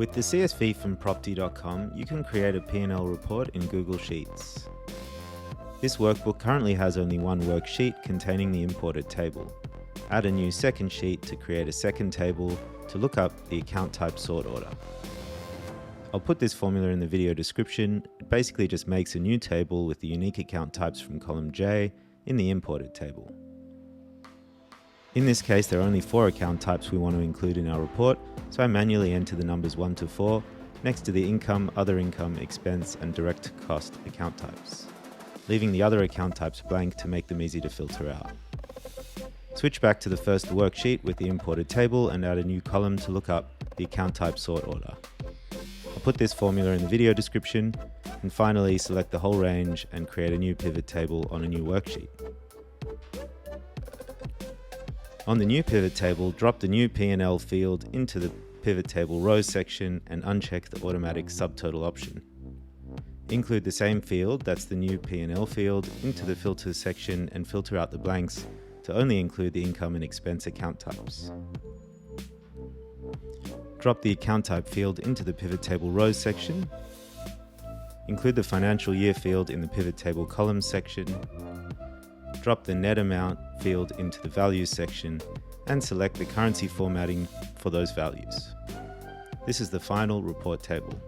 With the CSV from Propte.com, you can create a PnL report in Google Sheets. This workbook currently has only one worksheet containing the imported table. Add a new second sheet to create a second table to look up the account type sort order. I'll put this formula in the video description. It basically just makes a new table with the unique account types from column J in the imported table. In this case, there are only 4 account types we want to include in our report, so I manually enter the numbers 1 to 4 next to the income, other income, expense, and direct cost account types, leaving the other account types blank to make them easy to filter out. Switch back to the first worksheet with the imported table and add a new column to look up the account type sort order. I'll put this formula in the video description, and finally select the whole range and create a new pivot table on a new worksheet. On the new pivot table, drop the new PnL field into the pivot table rows section and uncheck the automatic subtotal option. Include the same field, that's the new PnL field, into the filters section and filter out the blanks to only include the income and expense account types. Drop the account type field into the pivot table rows section. Include the financial year field in the pivot table columns section. Drop the net amount field into the values section and select the currency formatting for those values. This is the final report table.